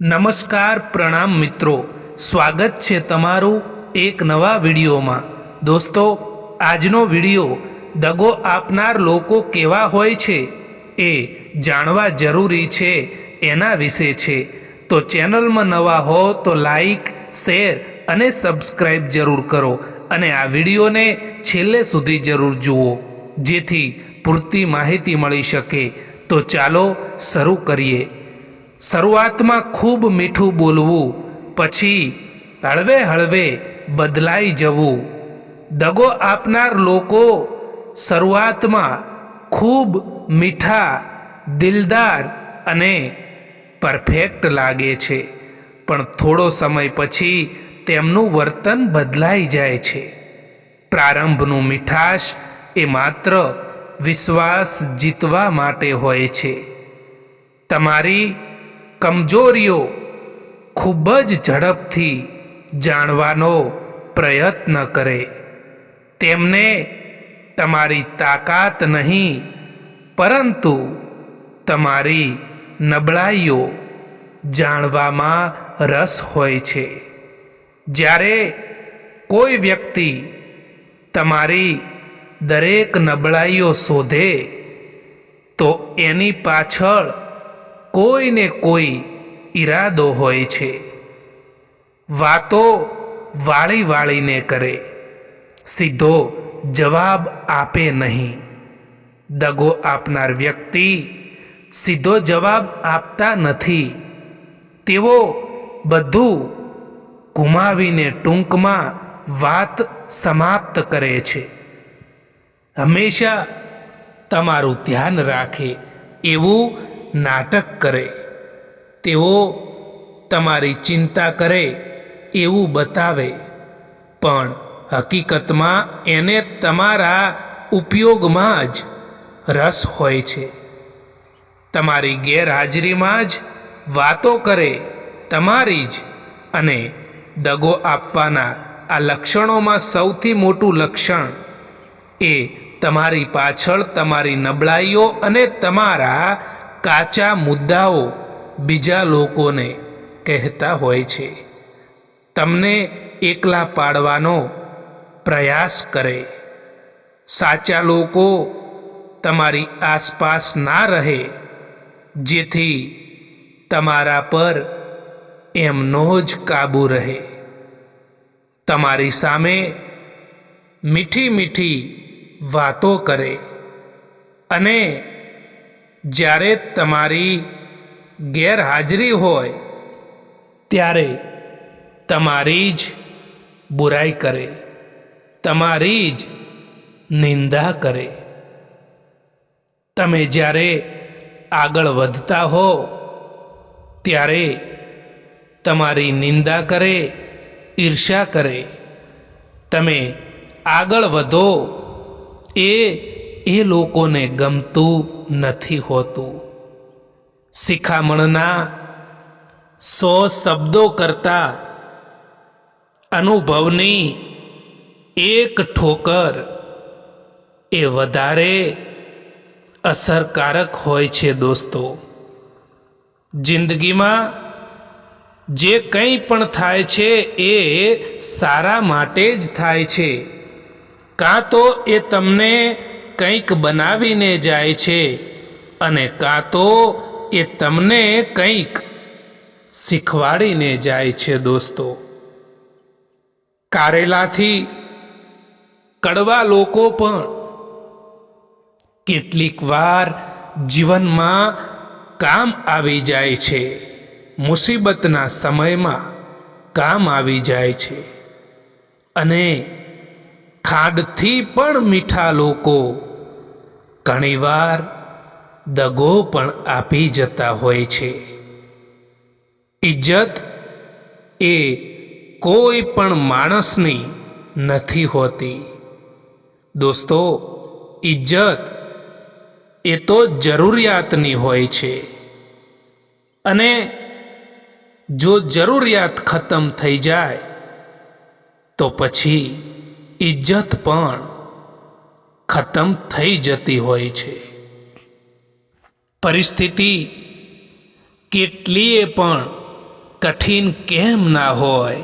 નમસ્કાર પ્રણામ મિત્રો, સ્વાગત છે તમારું એક નવા વિડીયોમાં। દોસ્તો, આજનો વિડીયો દગો આપનાર લોકો કેવા હોય છે એ જાણવા જરૂરી છે એના વિશે છે। તો ચેનલમાં નવા હો તો લાઈક, શેર અને સબસ્ક્રાઈબ જરૂર કરો અને આ વિડીયોને છેલ્લે સુધી જરૂર જુઓ જેથી પૂરતી માહિતી મળી શકે। તો ચાલો શરૂ કરીએ। શરૂઆતમાં ખૂબ મીઠું બોલવું, પછી હળવે હળવે બદલાઈ જવું। દગો આપનાર લોકો શરૂઆતમાં ખૂબ મીઠા, દિલદાર અને પરફેક્ટ લાગે છે, પણ થોડો સમય પછી તેમનું વર્તન બદલાઈ જાય છે। પ્રારંભનું મીઠાશ એ માત્ર વિશ્વાસ જીતવા માટે હોય છે। તમારી કમજોરીઓ ખૂબ જ ઝડપથી જાણવાનો પ્રયત્ન કરે। તેમને તમારી તાકાત નહીં, પરંતુ તમારી નબળાઈઓ જાણવામાં રસ હોય છે। જ્યારે કોઈ વ્યક્તિ તમારી દરેક નબળાઈઓ શોધે તો એની પાછળ કોઈને કોઈ ઈરાદો હોય છે। વાતો વાળી વાળીને કરે, સીધો જવાબ આપે નહીં। દગો આપનાર વ્યક્તિ સીધો જવાબ આપતા નથી, તેઓ બધું ગુમાવીને ટૂંકમાં વાત સમાપ્ત કરે છે। હંમેશા તમારું ધ્યાન રાખે એવું નાટક કરે। તેઓ તમારી ચિંતા કરે એવું બતાવે, પણ હકીકતમાં એને તમારા ઉપયોગમાં જ રસ હોય છે। તમારી ગેરહાજરીમાં જ વાતો કરે, તમારી જ। અને દગો આપવાના આ લક્ષણોમાં સૌથી મોટું લક્ષણ એ તમારી પાછળ તમારી નબળાઈઓ અને તમારા કાચા મુદ્દાઓ બીજા લોકોને કહેતા હોય છે। તમને એકલા પાડવાનો પ્રયાસ કરે। સાચા લોકો તમારી આસપાસ ના રહે, જેથી તમારા પર એમનો જ કાબૂ રહે। તમારી સામે મીઠી મીઠી વાતો કરે, અને જ્યારે તમારી ગેરહાજરી હોય ત્યારે તમારી જ બુરાઈ કરે, તમારી જ નિંદા કરે। તમે જ્યારે આગળ વધતા હો ત્યારે તમારી નિંદા કરે, ઈર્ષ્યા કરે। તમે આગળ વધો એ લોકોને ગમતું નથી હોતું। શિખામણના 100 શબ્દો કરતાં અનુભવની એક ઠોકર એ વધારે અસરકારક હોય છે। દોસ્તો, જિંદગીમાં જે કંઈ પણ થાય છે એ સારા માટે જ થાય છે। કાં તો એ તમને કંઈક બનાવીને જાય છે, અને કાં તો એ તમને કંઈક શીખવાડીને જાય છે। દોસ્તો, કારેલાથી કડવા લોકો પણ કેટલીક વાર જીવનમાં કામ આવી જાય છે, મુસીબતના સમયમાં કામ આવી જાય છે। અને ખાંડથી પણ મીઠા લોકો ઘણીવાર દગો પણ આપી જતા હોય છે। ઇજ્જત એ કોઈ પણ માણસની નથી હોતી। દોસ્તો, ઇજ્જત એ તો જરૂરિયાતની હોય છે, અને જો જરૂરિયાત ખતમ થઈ જાય તો પછી ઇજ્જત પણ ખતમ થઈ જતી હોય છે। પરિસ્થિતિ કેટલીય પણ કઠિન કેમ ના હોય?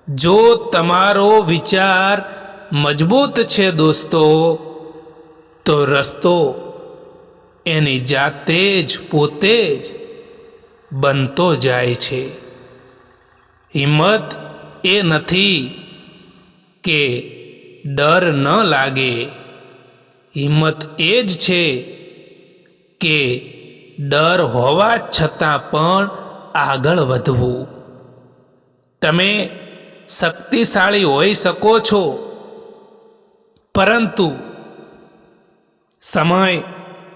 જો તમારો વિચાર મજબૂત છે દોસ્તો, તો રસ્તો એની જાતે જ પોતે જ બનતો જાય છે. હિંમત એ નથી કે ડર ન લાગે, હિંમત એ જ છે કે ડર હોવા છતાં પણ આગળ વધવું. તમે શક્તિશાળી હોઈ શકો છો, પરંતુ સમય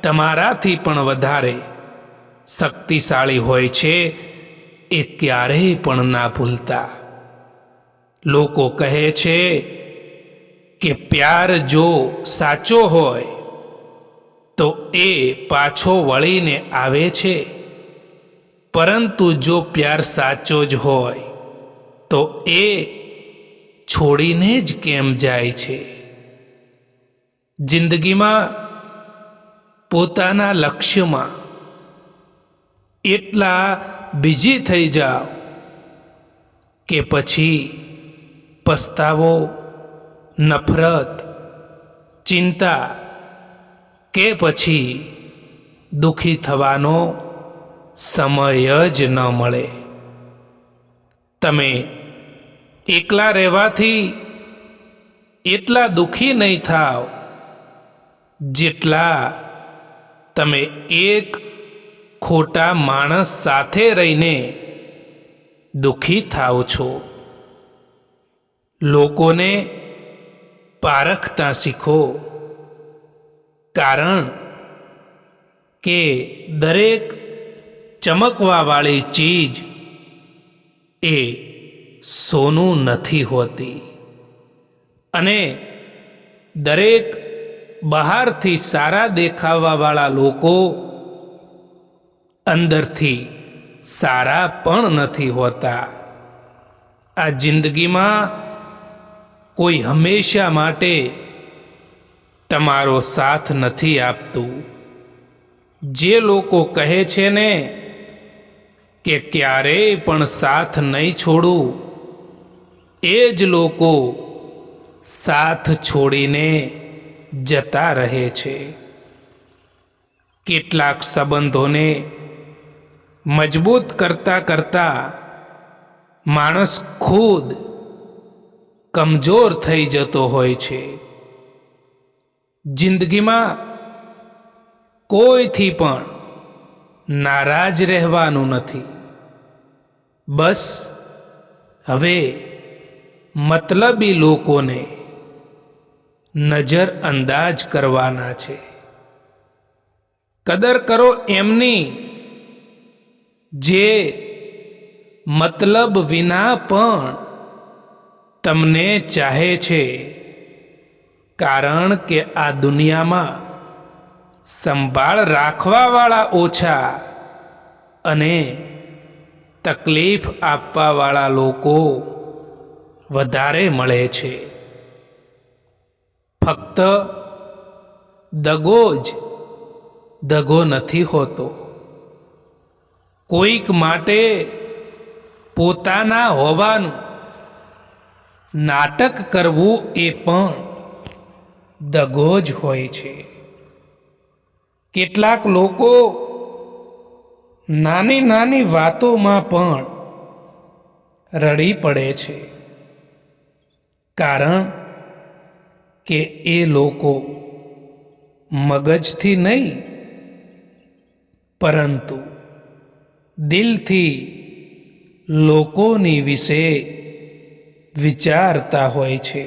તમારાથી પણ વધારે શક્તિશાળી હોય છે, એ ક્યારેય પણ ના ભૂલતા. લોકો કહે છે કે પ્યાર જો સાચો હોય તો એ પાછો વળીને આવે છે, પરંતુ જો પ્યાર સાચો જ હોય તો એ છોડીને જ કેમ જાય છે? જિંદગીમાં પોતાના લક્ષ્યમાં એટલા બિઝી થઈ જાઓ કે પછી પસ્તાવો, નફરત, ચિંતા કે પછી દુઃખી થવાનો સમય જ ન મળે. તમે એકલા રહેવાથી એટલા દુઃખી નહીં થાવ જેટલા તમે એક ખોટા માણસ સાથે રહીને દુઃખી થાવ છો. લોકોને પારખતા શીખો, કારણ કે દરેક ચમકવાવાળી ચીજ એ સોનું નથી હોતી, અને દરેક બહારથી સારા દેખાવાવાળા લોકો અંદરથી સારા પણ નથી હોતા. આ જિંદગીમાં કોઈ હંમેશા માટે તમારો સાથ નથી આપતું. જે લોકો કહે છે ને કે ક્યારેય પણ સાથ નહીં છોડું, એ જ લોકો સાથ છોડીને જતા રહે છે. કેટલાક સંબંધોને મજબૂત કરતા કરતા માણસ ખુદ કમજોર થઈ જતો હોય છે. જિંદગીમાં કોઈથી પણ નારાજ રહેવાનું નથી. બસ હવે મતલબી લોકોને નજર અંદાજ કરવાના છે. કદર કરો એમની જે મતલબ વિના પણ તમને ચાહે છે, કારણ કે આ દુનિયામાં સંભાળ રાખવાવાળા ઓછા અને તકલીફ આપવાવાળા લોકો વધારે મળે છે. ફક્ત દગો જ દગો નથી હોતો. કોઈક માટે પોતાના હોવાનું નાટક કરવું એ પણ દગો જ હોય છે. કેટલાક લોકો નાની નાની વાતોમાં પણ રડી પડે છે, કારણ કે એ લોકો મગજથી નહીં પરંતુ દિલથી લોકોની વિશે વિચારતા હોય છે.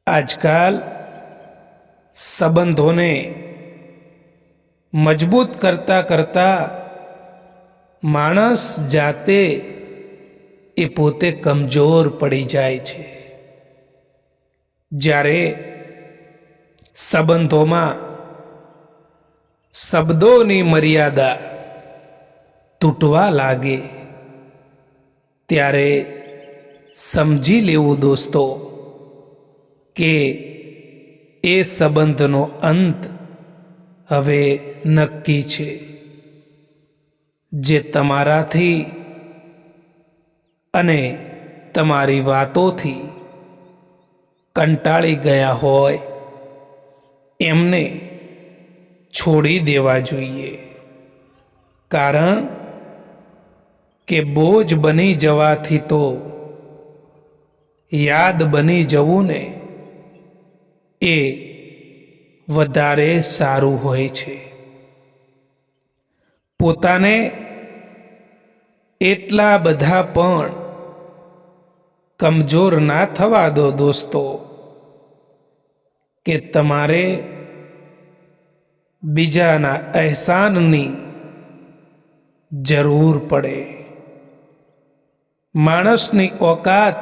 આજકાલ સંબંધોને મજબૂત કરતા કરતા માણસ જાતે એ પોતે કમજોર પડી જાય છે. જ્યારે સંબંધોમાં શબ્દોની મર્યાદા તૂટવા લાગે ત્યારે સમજી લેવું દોસ્તો કે એ સંબંધનો અંત હવે નક્કી છે. જે તમારાથી અને તમારી વાતોથી કંટાળી ગયા હોય એમને છોડી દેવા જોઈએ, કારણ કે બોજ બની જવાથી તો યાદ બની જવું ને એ વધારે સારું હોય છે. પોતાને એટલા બધા પણ કમજોર ના થવા દો દોસ્તો કે તમારે બીજાના અહેસાનની જરૂર પડે. માણસની ઓકાત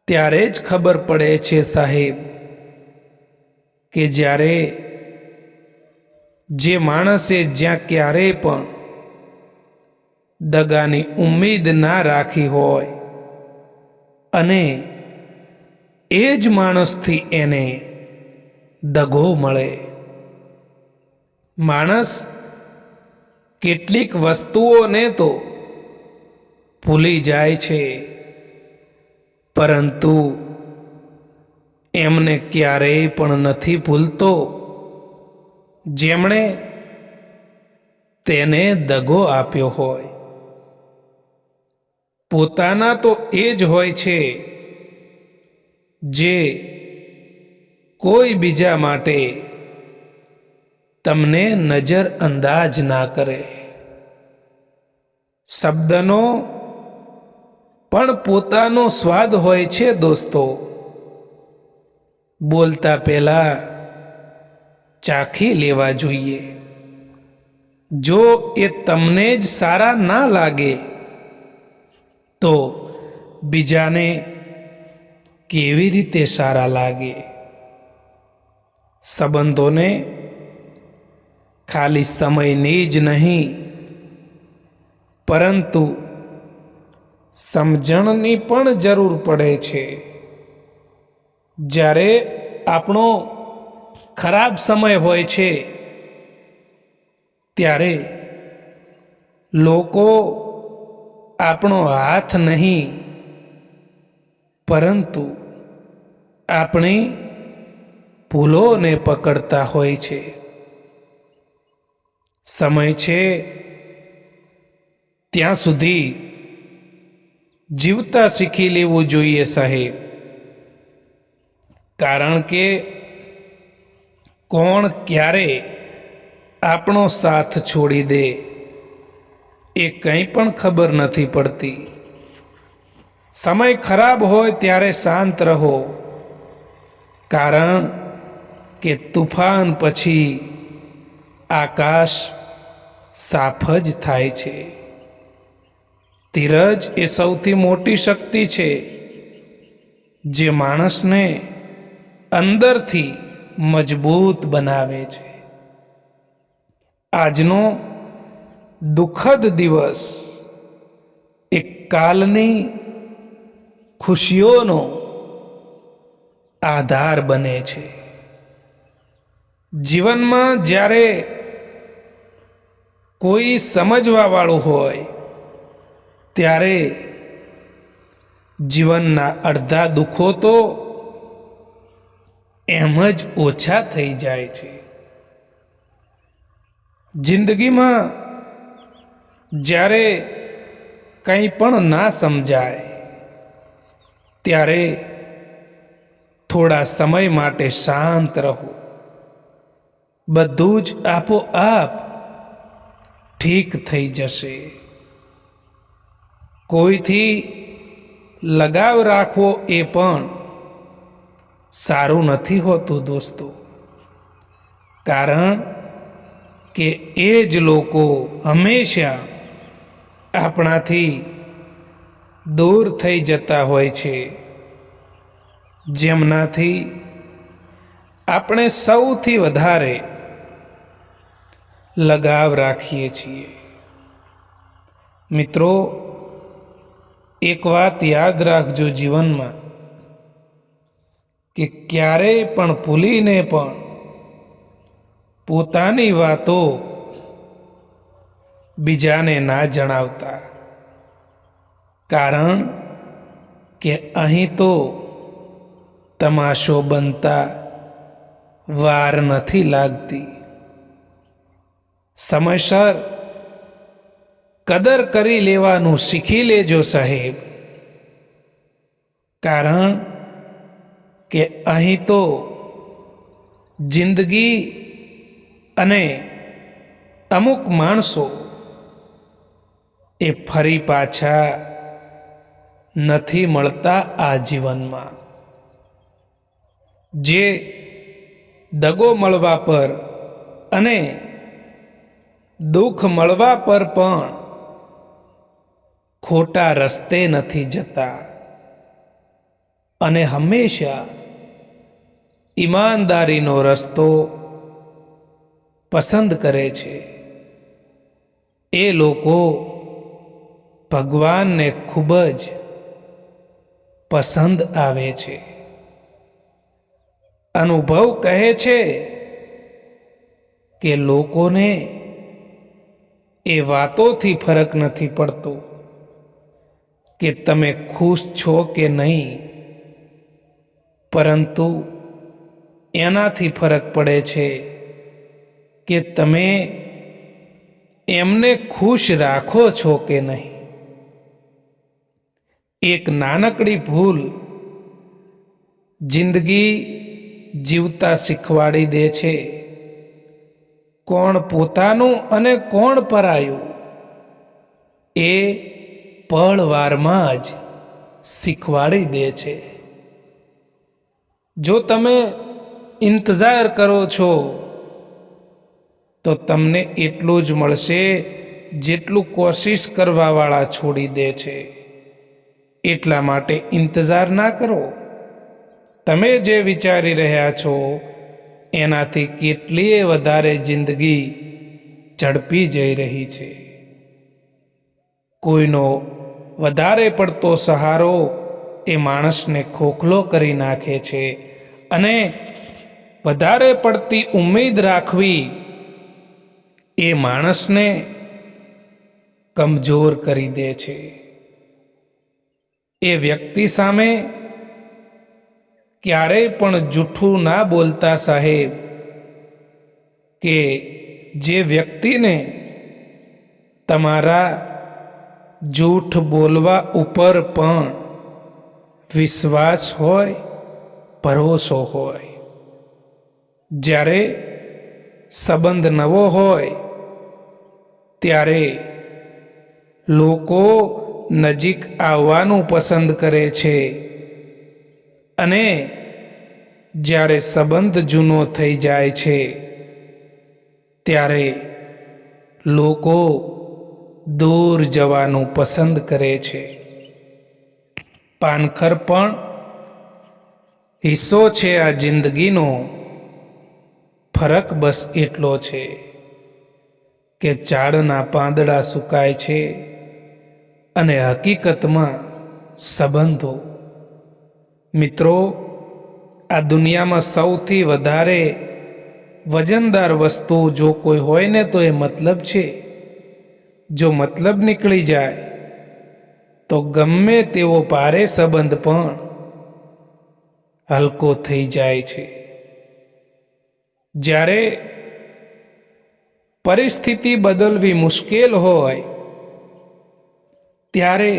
ત્યારે જ ખબર પડે છે સાહેબ કે જ્યારે જે માણસે જ્યાં ક્યારેય પણ દગાની ઉમ્મીદ ના રાખી હોય અને એ જ માણસથી એને દગો મળે. માણસ કેટલીક વસ્તુઓને તો ભૂલી જાય છે, પરંતુ એમને ક્યારેય પણ નથી ભૂલતો જેમણે તેને દગો આપ્યો હોય. પોતાના તો એ જ હોય છે જે કોઈ બીજા માટે તમને નજર અંદાજ ના કરે. શબ્દનો પણ પોતાનો સ્વાદ હોય છે દોસ્તો. બોલતા પહેલા ચાખી લેવા જોઈએ. જો એ તમને જ સારા ના લાગે તો બીજાને કેવી રીતે સારા લાગે? સંબંધોને ખાલી સમયની જ નહીં પરંતુ સમજણની પણ જરૂર પડે છે. જ્યારે આપણો ખરાબ સમય હોય છે ત્યારે લોકો આપણો હાથ નહીં પરંતુ આપણી ભૂલોને પકડતા હોય છે. સમય છે ત્યાં સુધી જીવતા શીખી લેવું જોઈએ સાહેબ, કારણ કે કોણ ક્યારે આપણો સાથ છોડી દે એ કંઈ પણ ખબર નથી પડતી. સમય ખરાબ હોય ત્યારે શાંત રહો, કારણ કે તુફાન પછી આકાશ સાફ જ થાય છે. ધીરજ એ સૌથી મોટી શક્તિ છે જે માણસને અંદરથી મજબૂત બનાવે છે. આજનો દુઃખદ દિવસ એક કાલની ખુશીઓનો આધાર બને છે. જીવનમાં જ્યારે કોઈ સમજવા વાળું હોય ત્યારે જીવનના અડધા દુઃખો તો એમ જ ઓછા થઈ જાય છે. જિંદગીમાં જ્યારે કંઈ પણ ના સમજાય ત્યારે થોડા સમય માટે શાંત રહો. બધું જ આપોઆપ ઠીક થઈ જશે. કોઈથી લગાવ રાખવો એ પણ સારું નથી હોતું દોસ્તો, કારણ કે એ જ લોકો હંમેશા આપણાથી દૂર થઈ જતા હોય છે જેમનાથી આપણે સૌથી વધારે લગાવ રાખીએ છીએ. મિત્રો, એક વાત યાદ રાખજો જીવનમાં કે ક્યારેય પણ ભૂલીને પણ પોતાની વાતો બીજાને ના જણાવતા, કારણ કે અહીં તો તમાશો બનતા વાર નથી લાગતી. સમયસર કદર કરી લેવાનું શીખી લેજો સાહેબ, કારણ કે અહીં તો જિંદગી અને અમુક માણસો એ ફરી પાછા નથી મળતા આ જીવનમાં. જે દગો મળવા પર અને દુઃખ મળવા પર પણ ખોટા રસ્તે નથી જતા અને હંમેશા ઈમાનદારીનો રસ્તો પસંદ કરે છે, એ લોકો ભગવાનને ખૂબ જ પસંદ આવે છે. અનુભવ કહે છે કે લોકોને એ વાતોથી ફરક નથી પડતો કે તમે ખુશ છો કે નહીં, પરંતુ એનાથી ફરક પડે છે કે તમે એમને ખુશ રાખો છો કે નહીં. એક નાનકડી ભૂલ જિંદગી જીવતા શીખવાડી દે છે. કોણ પોતાનું અને કોણ પરાયું એ પળવારમાં જ શીખવાડી દે છે. જો તમે ઇંતજાર કરો છો તો તમને એટલું જ મળશે જેટલું કોશિશ કરવાવાળા છોડી દે છે. એટલા માટે ઇંતજાર ના કરો. તમે જે વિચારી રહ્યા છો એનાથી કેટલીય વધારે જિંદગી ઝડપી જઈ રહી છે. કોઈનો વધારે પડતો સહારો એ માણસને ખોખલો કરી નાખે છે અને વધારે પડતી ઉમ્મીદ રાખવી એ માણસને કમજોર કરી દે છે. એ વ્યક્તિ સામે ક્યારેય પણ જૂઠું ના બોલતા સાહેબ, કે જે વ્યક્તિને તમારા જૂઠ બોલવા ઉપર પણ વિશ્વાસ હોય, ભરોસો હોય. જ્યારે સંબંધ નવો હોય ત્યારે લોકો નજીક આવવાનું પસંદ કરે છે અને જ્યારે સંબંધ જૂનો થઈ જાય છે ત્યારે લોકો દૂર જવાનું પસંદ કરે છે. પાનખર પણ હિસ્સો છે આ જિંદગીનો. ફરક બસ એટલો છે કે ઝાડના પાંદડા સુકાય છે અને હકીકતમાં સંબંધો. મિત્રો, આ દુનિયામાં સૌથી વધારે વજનદાર વસ્તુ જો કોઈ હોય ને તો એ મતલબ છે. જો મતલબ નીકળી જાય તો ગમે તેવો ભારે સંબંધ પણ હલકો થઈ જાય છે. જ્યારે પરિસ્થિતિ બદલવી મુશ્કેલ હોય ત્યારે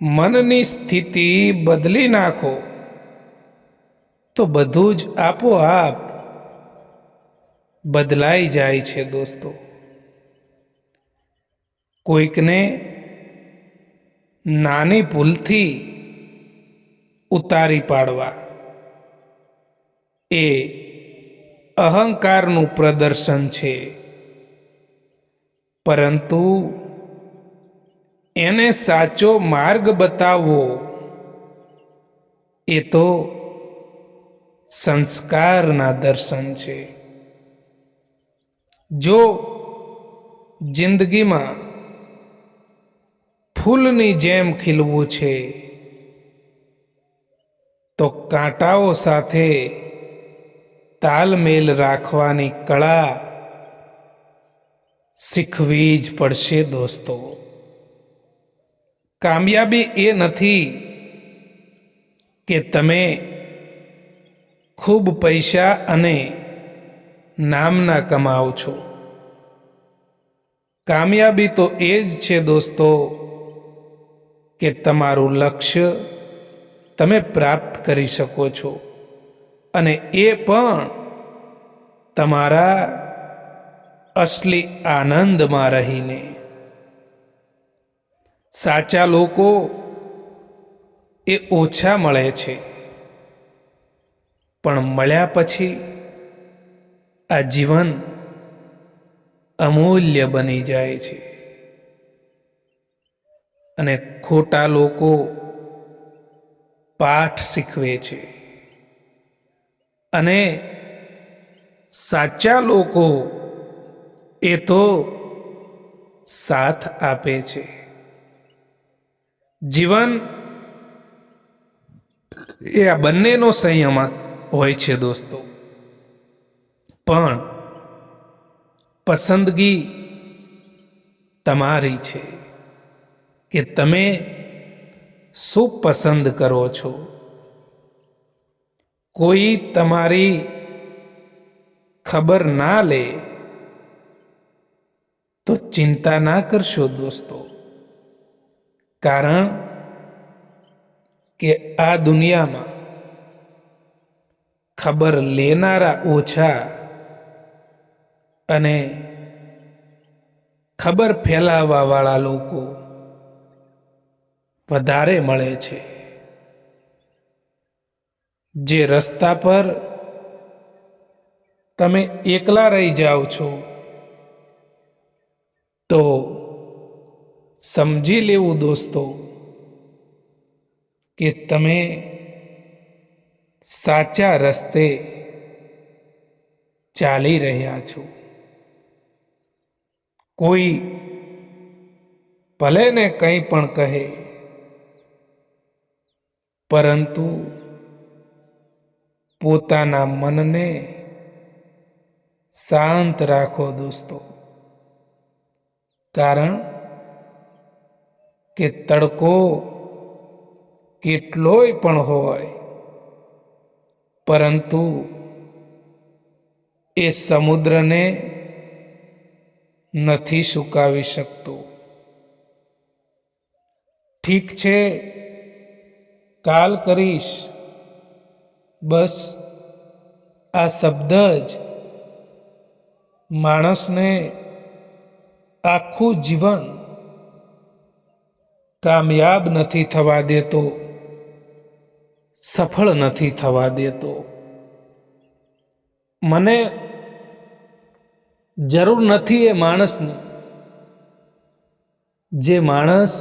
મનની સ્થિતિ બદલી નાખો તો બધું જ આપોઆપ બદલાઈ જાય છે. દોસ્તો, કોઈકને નાની ભૂલથી ઉતારી પાડવા એ અહંકારનું પ્રદર્શન છે, પરંતુ એને સાચો માર્ગ બતાવવો એ તો સંસ્કારના દર્શન છે. જો જિંદગીમાં ફૂલની જેમ ખીલવું છે તો કાંટાઓ સાથે તાલમેલ રાખવાની કળા શીખવી જ પડશે દોસ્તો. કામયાબી એ નથી કે તમે ખૂબ પૈસા અને નામના કમાઓ છો. કામયાબી તો એ જ છે દોસ્તો કે તમારું લક્ષ્ય તમે પ્રાપ્ત કરી શકો છો, અને એ પણ તમારા અસલી આનંદમાં રહીને. સાચા લોકો એ ઓછા મળે છે, પણ મળ્યા પછી આ જીવન અમૂલ્ય બની જાય છે. અને ખોટા લોકો પાઠ શીખવે છે, અને સાચા લોકો એ તો સાથ આપે છે. જીવન એ આ બંનેનો સંયમ હોય છે દોસ્તો. પણ પસંદગી તમારી છે કે તમે શું પસંદ કરો છો. કોઈ તમારી ખબર ના લે તો ચિંતા ના કરશો દોસ્તો, કારણ કે આ દુનિયામાં ખબર લેનારા ઓછા અને ખબર ફેલાવવા વાળા લોકો વધારે મળે છે. જે રસ્તા પર તમે એકલા રહી જાઓ છો તો સમજી લેવું દોસ્તો કે તમે સાચા રસ્તે ચાલી રહ્યા છો. કોઈ ભલે ને કંઈ પણ કહે, પરંતુ પોતાના મનને શાંત રાખો દોસ્તો, કારણ કે તડકો કેટલોય પણ હોય, પરંતુ એ સમુદ્રને નથી સુકાવી શકતો. ઠીક છે, કાલ કરીશ, બસ આ શબ્દ જ માણસને આખું જીવન કામયાબ નથી થવા દેતો, સફળ નથી થવા દેતો. મને જરૂર નથી એ માણસની. જે માણસ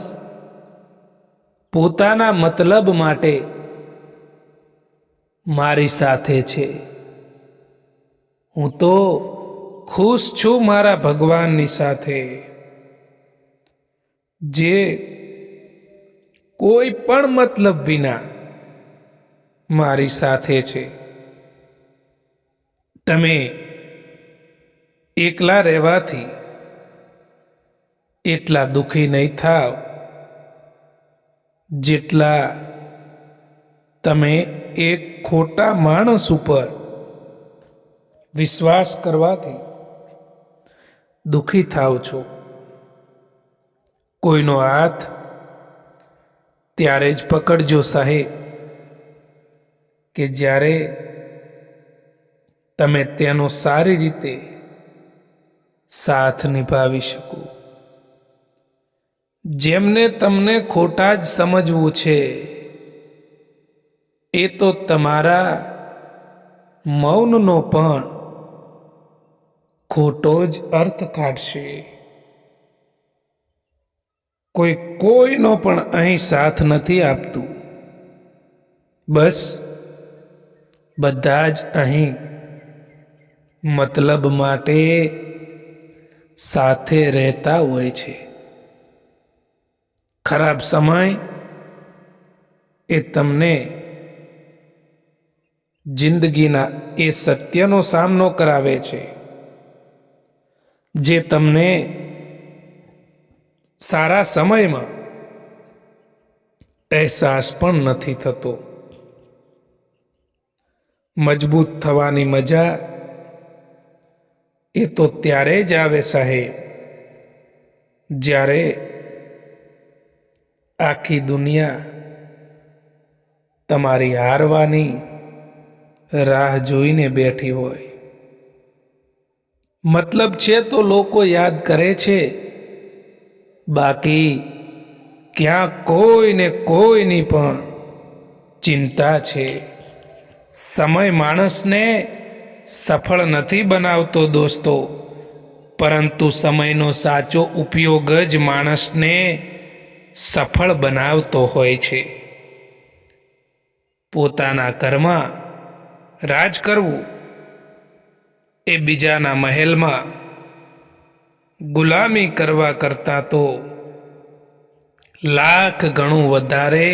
પોતાના મતલબ માટે મારી સાથે છે, હું તો ખુશ છું મારા ભગવાનની સાથે, જે કોઈ પણ મતલબ વિના મારી સાથે છે. તમે એકલા રહેવાથી એટલા દુઃખી નહીં થાવ જેટલા તમે એક ખોટા માણસ ઉપર વિશ્વાસ કરવાથી દુઃખી થાવ છો. કોઈનો હાથ ત્યારે જ પકડજો સાહેબ કે જ્યારે તમે તેનો સારી રીતે સાથ નિભાવી શકો. જેમને તમને ખોટા જ સમજવું છે એ તો તમારા મૌનનો પણ ખોટો જ અર્થ કાઢશે. કોઈનો પણ અહીં સાથ નથી આપતું. બસ બધા જ અહીં મતલબ માટે સાથે રહેતા હોય છે. ખરાબ સમય એ તમને જિંદગીના એ સત્યનો સામનો કરાવે છે. જે તમને સારા સમયમાં અહેસાસ પણ નથી થતો. મજબૂત થવાની મજા એ તો ત્યારે જ આવે સાહેબ, જ્યારે આખી દુનિયા તમારી હારવાની રાહ જોઈને બેઠી હોય. મતલબ છે તો લોકો યાદ કરે છે, બાકી ક્યાં કોઈને કોઈની પણ ચિંતા છે. સમય માણસને સફળ નથી બનાવતો દોસ્તો, પરંતુ સમયનો સાચો ઉપયોગ જ માણસને સફળ બનાવતો હોય છે. પોતાના ઘરમાં રાજ કરવું એ બીજાના મહેલમાં ગુલામી કરવા કરતાં તો લાખ ગણું વધારે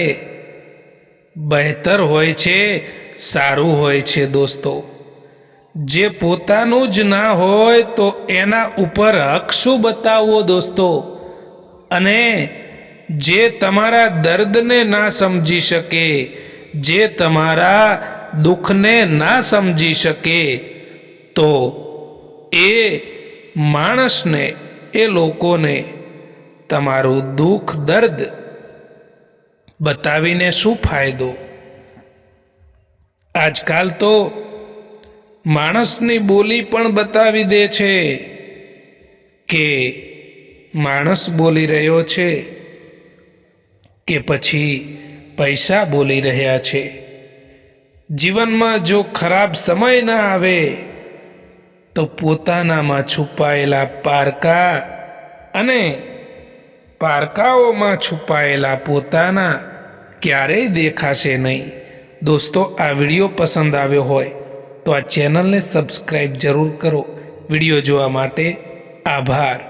બહેતર હોય છે, સારું હોય છે દોસ્તો. જે પોતાનું જ ના હોય તો એના ઉપર હક શું બતાવવો દોસ્તો? અને જે તમારા દર્દને ના સમજી શકે, જે તમારા દુઃખને ના સમજી શકે, તો એ માણસને, એ લોકોને તમારું દુઃખ દર્દ બતાવીને શું ફાયદો? આજકાલ તો માણસની બોલી પણ બતાવી દે છે કે માણસ બોલી રહ્યો છે કે પછી પૈસા બોલી રહ્યા છે. જીવનમાં જો ખરાબ સમય ના આવે તો પોતાનામાં છુપાયેલા પારકા અને પારકાઓમાં છુપાયેલા પોતાના ક્યારેય દેખાશે નહીં. દોસ્તો, આ વિડીયો પસંદ આવ્યો હોય તો આ ચેનલને સબસ્ક્રાઈબ જરૂર કરો. વિડીયો જોવા માટે આભાર.